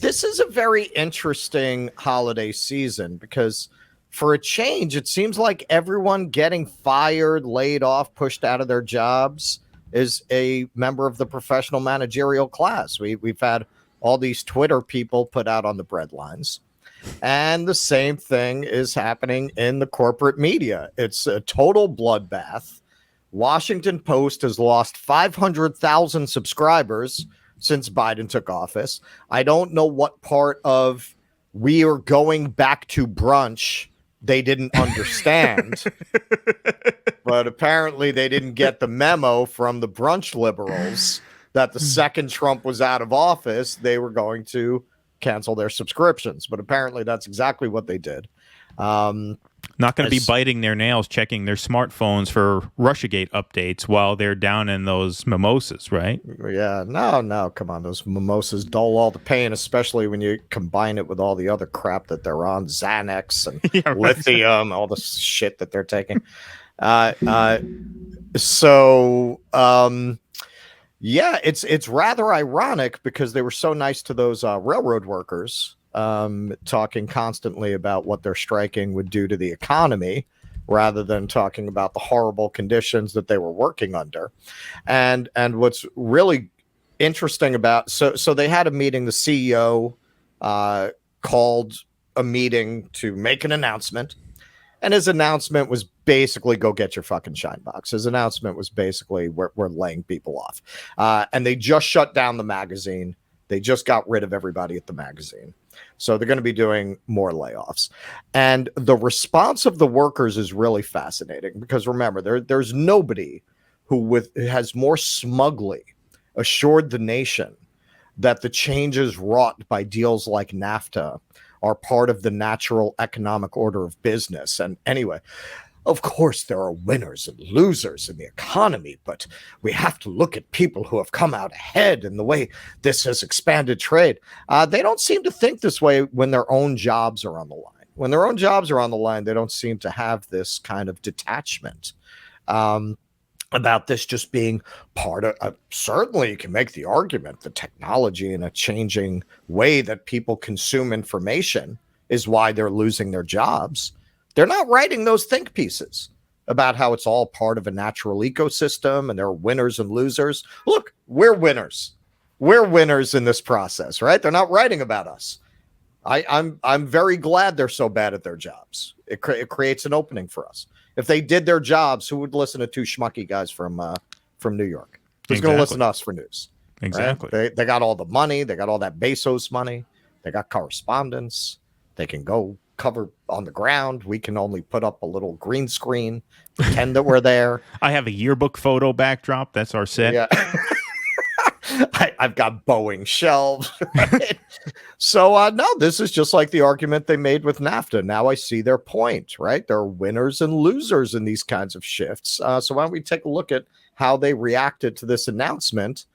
This is a very interesting holiday season because for a change, it seems like everyone getting fired, laid off, pushed out of their jobs is a member of the professional managerial class. We've had all these Twitter people put out on the breadlines. And the same thing is happening in the corporate media. It's a total bloodbath. Washington Post has lost 500,000 subscribers since Biden took office. I don't know what part of we are going back to brunch they didn't understand, but apparently they didn't get the memo from the brunch liberals that the second Trump was out of office, they were going to cancel their subscriptions. But apparently that's exactly what they did. Not going to be biting their nails, checking their smartphones for Russiagate updates while they're down in those mimosas, right? Yeah, no, come on. Those mimosas dull all the pain, especially when you combine it with all the other crap that they're on, Xanax and lithium, all the shit that they're taking. Yeah, it's rather ironic because they were so nice to those railroad workers, talking constantly about what their striking would do to the economy rather than talking about the horrible conditions that they were working under. And what's really interesting about so they had a meeting, the CEO called a meeting to make an announcement. And his announcement was basically, go get your fucking shine box. His announcement was basically, we're laying people off. And they just shut down the magazine. They just got rid of everybody at the magazine. So they're going to be doing more layoffs. And the response of the workers is really fascinating because remember, there's nobody who has more smugly assured the nation that the changes wrought by deals like NAFTA are part of the natural economic order of business. And anyway, of course, there are winners and losers in the economy, but we have to look at people who have come out ahead in the way this has expanded trade. They don't seem to think this way when their own jobs are on the line. When their own jobs are on the line, they don't seem to have this kind of detachment about this just being part of, certainly you can make the argument that technology in a changing way that people consume information is why they're losing their jobs. They're not writing those think pieces about how it's all part of a natural ecosystem and there are winners and losers. Look, we're winners. We're winners in this process, right? They're not writing about us. I'm very glad they're so bad at their jobs. It creates an opening for us. If they did their jobs, who would listen to two schmucky guys from New York? Who's going to listen to us for news? Exactly. Right? They got all the money. They got all that Bezos money. They got correspondence. They can go cover on the ground. We can only put up a little green screen, pretend that we're there. I have a yearbook photo backdrop. That's our set. Yeah. I've got Boeing shelves. Right? So, no, this is just like the argument they made with NAFTA. Now I see their point, right? There are winners and losers in these kinds of shifts. So why don't we take a look at how they reacted to this announcement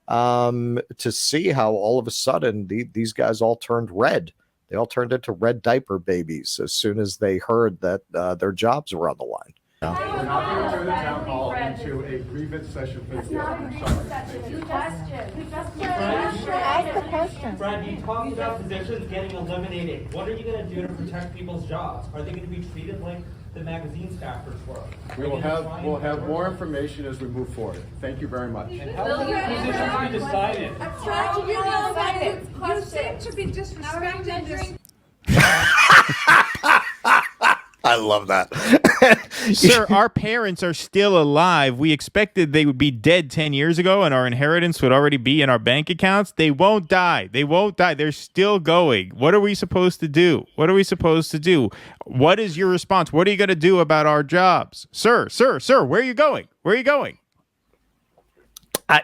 to see how all of a sudden these guys all turned red. They all turned into red diaper babies as soon as they heard that their jobs were on the line. We're not going to turn the town hall into a grievance session for the day. Ask the question. Brad, you talked about positions getting eliminated. What are you going to do to protect people's jobs? Are they going to be treated like the magazine staffers were? We'll have more information as we move forward. Thank you very much. And how will your position be decided? You seem to be disrespecting I love that. Sir, our parents are still alive. We expected they would be dead 10 years ago and our inheritance would already be in our bank accounts. They won't die. They won't die. They're still going. What are we supposed to do? What are we supposed to do? What is your response? What are you going to do about our jobs? Sir, where are you going? Where are you going?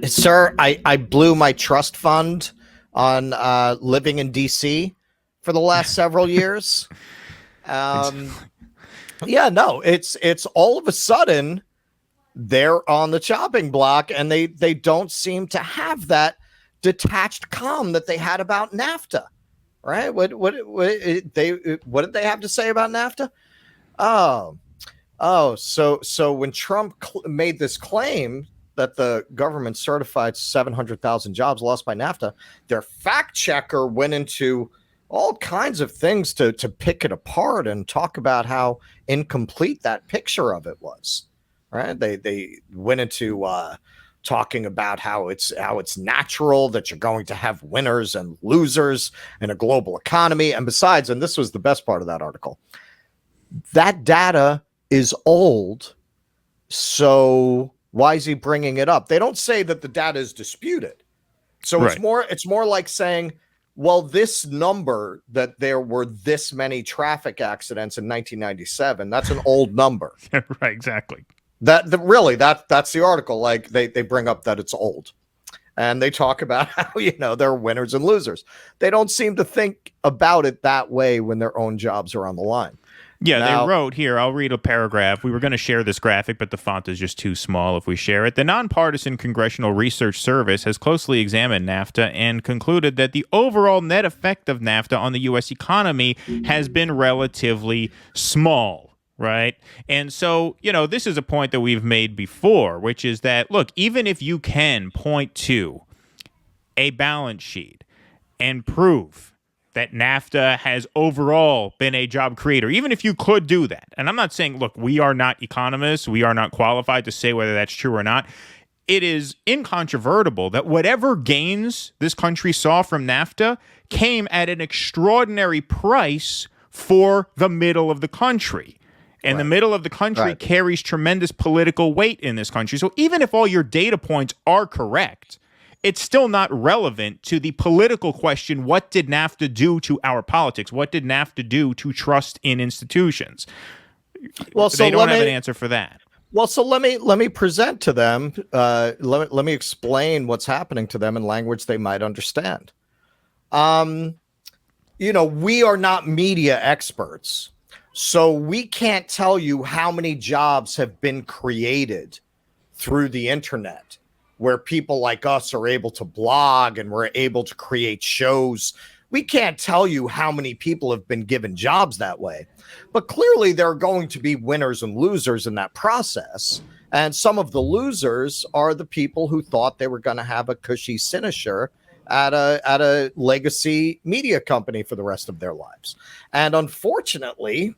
Sir, I blew my trust fund on living in D.C. for the last several years. Yeah, no, it's all of a sudden they're on the chopping block and they don't seem to have that detached calm that they had about NAFTA, right? What did they have to say about NAFTA? So when Trump made this claim that the government certified 700,000 jobs lost by NAFTA, their fact checker went into all kinds of things to pick it apart and talk about how incomplete that picture of it was. Right? They went into talking about how it's natural that you're going to have winners and losers in a global economy. And besides, and this was the best part of that article, that data is old. So why is he bringing it up? They don't say that the data is disputed. So Right. it's more like saying, well, this number that there were this many traffic accidents in 1997, that's an old number. Right, exactly. That's the article. Like they bring up that it's old. And they talk about how, there are winners and losers. They don't seem to think about it that way when their own jobs are on the line. Yeah, Now, they wrote here, I'll read a paragraph. We were going to share this graphic, but the font is just too small if we share it. The Nonpartisan Congressional Research Service has closely examined NAFTA and concluded that the overall net effect of NAFTA on the U.S. economy has been relatively small. Right. And so, this is a point that we've made before, which is that, look, even if you can point to a balance sheet and prove that NAFTA has overall been a job creator, even if you could do that. And I'm not saying, look, we are not economists. We are not qualified to say whether that's true or not. It is incontrovertible that whatever gains this country saw from NAFTA came at an extraordinary price for the middle of the country. And the middle of the country carries tremendous political weight in this country. So even if all your data points are correct, it's still not relevant to the political question, what did NAFTA do to our politics? What did NAFTA do to trust in institutions? Well, so they don't have an answer for that. Well, so let me present to them, let me explain what's happening to them in language they might understand. We are not media experts. So we can't tell you how many jobs have been created through the internet, where people like us are able to blog and we're able to create shows. We can't tell you how many people have been given jobs that way. But clearly there are going to be winners and losers in that process. And some of the losers are the people who thought they were going to have a cushy signature at a legacy media company for the rest of their lives. And unfortunately,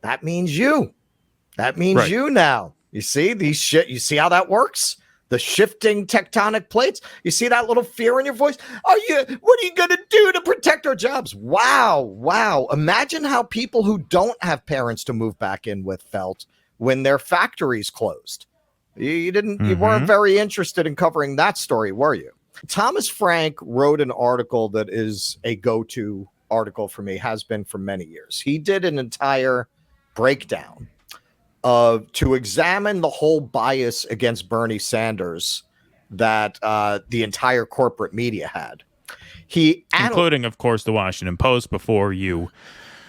that means you. That means you now. You see you see how that works? The shifting tectonic plates. You see that little fear in your voice? What are you going to do to protect our jobs? Wow. Imagine how people who don't have parents to move back in with felt when their factories closed. You weren't very interested in covering that story, were you? Thomas Frank wrote an article that is a go-to article for me, has been for many years. He did an entire breakdown to examine the whole bias against Bernie Sanders that the entire corporate media had. Including, of course, the Washington Post. Before you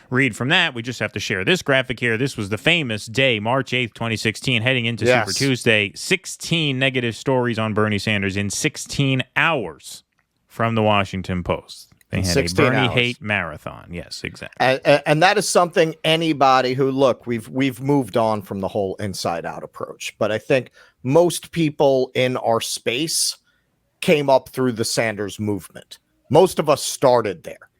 read from that, we just have to share this graphic here. This was the famous day, March 8th, 2016, heading into Super Tuesday. 16 negative stories on Bernie Sanders in 16 hours from the Washington Post. They had a Bernie hate marathon. Yes, exactly. And that is something anybody who, look, we've moved on from the whole inside out approach. But I think most people in our space came up through the Sanders movement. Most of us started there.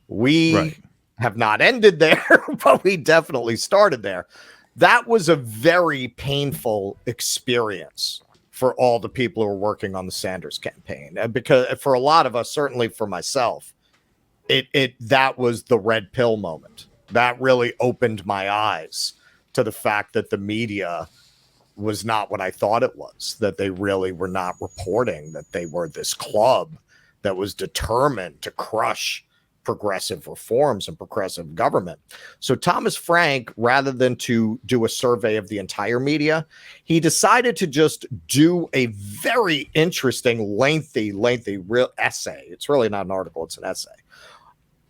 We have not ended there, but we definitely started there. That was a very painful experience for all the people who were working on the Sanders campaign. Because for a lot of us, certainly for myself, that was the red pill moment. That really opened my eyes to the fact that the media was not what I thought it was, that they really were not reporting that they were this club that was determined to crush progressive reforms and progressive government. So Thomas Frank, rather than to do a survey of the entire media, he decided to just do a very interesting, lengthy real essay. It's really not an article, it's an essay.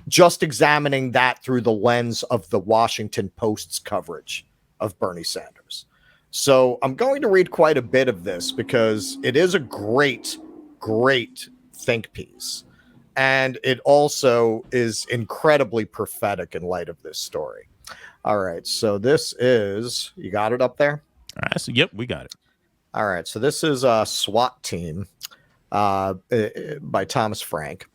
Just examining that through the lens of the Washington Post's coverage of Bernie Sanders. So I'm going to read quite a bit of this because it is a great think piece. And it also is incredibly prophetic in light of this story. All right. So this is, you got it up there? Yep, we got it. All right, so this is a SWAT team by Thomas Frank.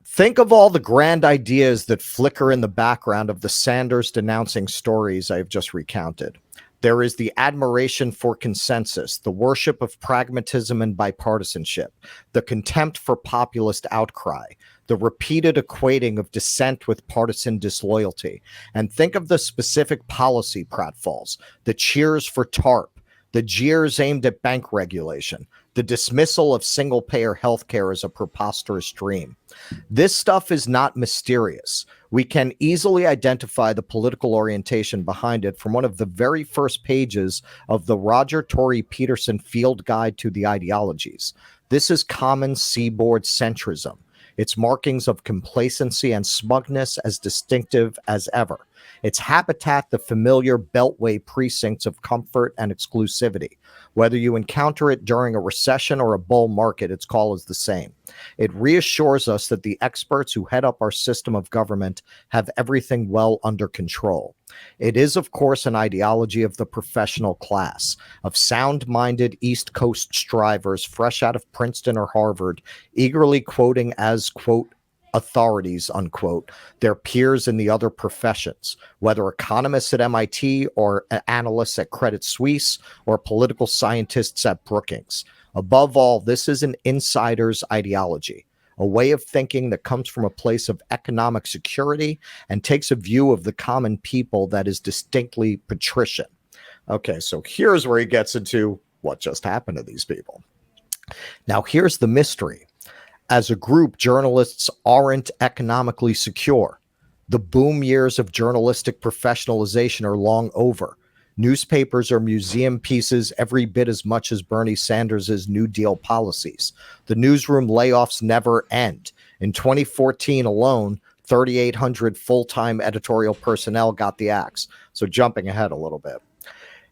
Think of all the grand ideas that flicker in the background of the Sanders denouncing stories I've just recounted. There is the admiration for consensus, the worship of pragmatism and bipartisanship, the contempt for populist outcry, the repeated equating of dissent with partisan disloyalty. And think of the specific policy pratfalls, the cheers for TARP, the jeers aimed at bank regulation, the dismissal of single-payer healthcare as a preposterous dream. This stuff is not mysterious. We can easily identify the political orientation behind it from one of the very first pages of the Roger Tory Peterson Field Guide to the Ideologies. This is common seaboard centrism, its markings of complacency and smugness as distinctive as ever. Its habitat, the familiar beltway precincts of comfort and exclusivity. Whether you encounter it during a recession or a bull market, its call is the same. It reassures us that the experts who head up our system of government have everything well under control. It is, of course, an ideology of the professional class, of sound-minded East Coast strivers fresh out of Princeton or Harvard, eagerly quoting as, quote, authorities, unquote, their peers in the other professions, whether economists at MIT or analysts at Credit Suisse or political scientists at Brookings. Above all, this is an insider's ideology, a way of thinking that comes from a place of economic security and takes a view of the common people that is distinctly patrician. Okay, so here's where he gets into what just happened to these people. Now, here's the mystery. As a group, journalists aren't economically secure. The boom years of journalistic professionalization are long over. Newspapers are museum pieces every bit as much as Bernie Sanders' New Deal policies. The newsroom layoffs never end. In 2014 alone, 3,800 full-time editorial personnel got the axe. So jumping ahead a little bit.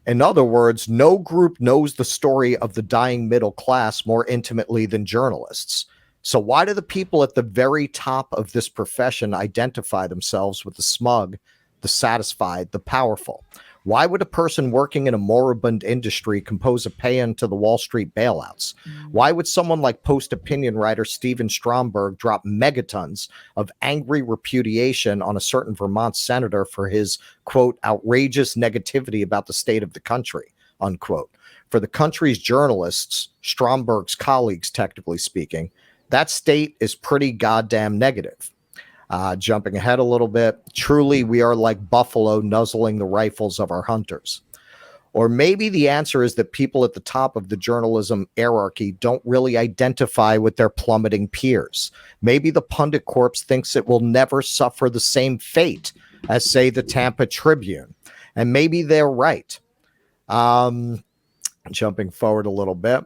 In other words, no group knows the story of the dying middle class more intimately than journalists. So why do the people at the very top of this profession identify themselves with the smug, the satisfied, the powerful? Why would a person working in a moribund industry compose a paean to the Wall Street bailouts? Why would someone like Post opinion writer Stephen Stromberg drop megatons of angry repudiation on a certain Vermont senator for his, quote, outrageous negativity about the state of the country, unquote? For the country's journalists, Stromberg's colleagues, technically speaking, that state is pretty goddamn negative. Jumping ahead a little bit, truly we are like buffalo nuzzling the rifles of our hunters. Or maybe the answer is that people at the top of the journalism hierarchy don't really identify with their plummeting peers. Maybe the pundit corps thinks it will never suffer the same fate as, say, the Tampa Tribune. And maybe they're right. Jumping forward a little bit.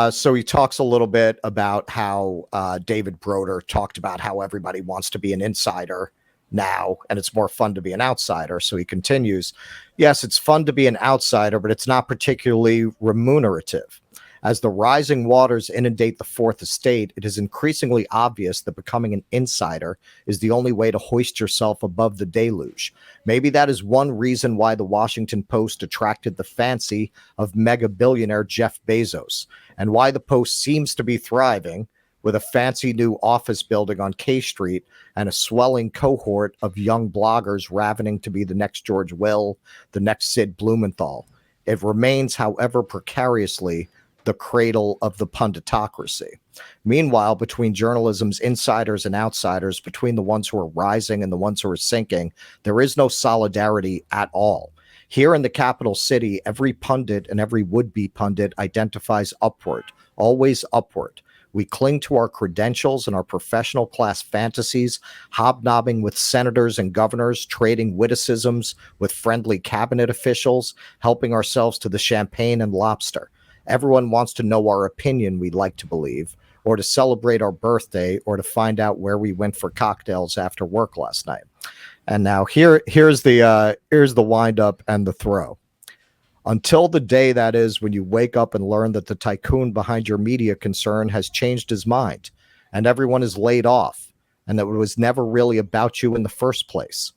So he talks a little bit about how David Broder talked about how everybody wants to be an insider now, and it's more fun to be an outsider. So he continues, yes, it's fun to be an outsider, but it's not particularly remunerative. As the rising waters inundate the Fourth Estate, it is increasingly obvious that becoming an insider is the only way to hoist yourself above the deluge. Maybe that is one reason why the Washington Post attracted the fancy of mega billionaire Jeff Bezos, and why the Post seems to be thriving with a fancy new office building on K Street and a swelling cohort of young bloggers ravening to be the next George Will, the next Sid Blumenthal. It remains, however precariously, the cradle of the punditocracy. Meanwhile, between journalism's insiders and outsiders, between the ones who are rising and the ones who are sinking, there is no solidarity at all. Here in the capital city, every pundit and every would-be pundit identifies upward, always upward. We cling to our credentials and our professional class fantasies, hobnobbing with senators and governors, trading witticisms with friendly cabinet officials, helping ourselves to the champagne and lobster. Everyone wants to know our opinion, we'd like to believe, or to celebrate our birthday, or to find out where we went for cocktails after work last night. And now here's the wind up and the throw. Until the day, that is, when you wake up and learn that the tycoon behind your media concern has changed his mind and everyone is laid off and that it was never really about you in the first place.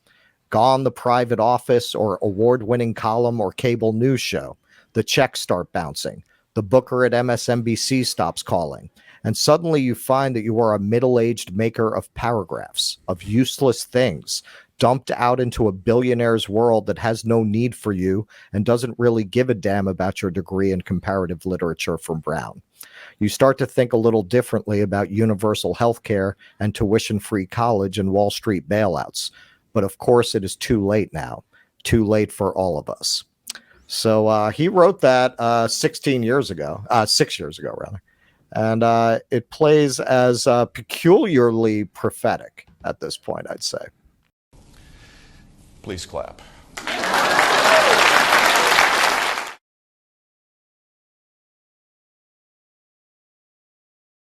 Gone the private office or award-winning column or cable news show. The checks start bouncing. The booker at MSNBC stops calling. And suddenly you find that you are a middle-aged maker of paragraphs, of useless things, dumped out into a billionaire's world that has no need for you and doesn't really give a damn about your degree in comparative literature from Brown. You start to think a little differently about universal health care and tuition-free college and Wall Street bailouts. But of course, it is too late now. Too late for all of us. So he wrote that 6 years ago, rather. And it plays as peculiarly prophetic at this point, I'd say. Please clap.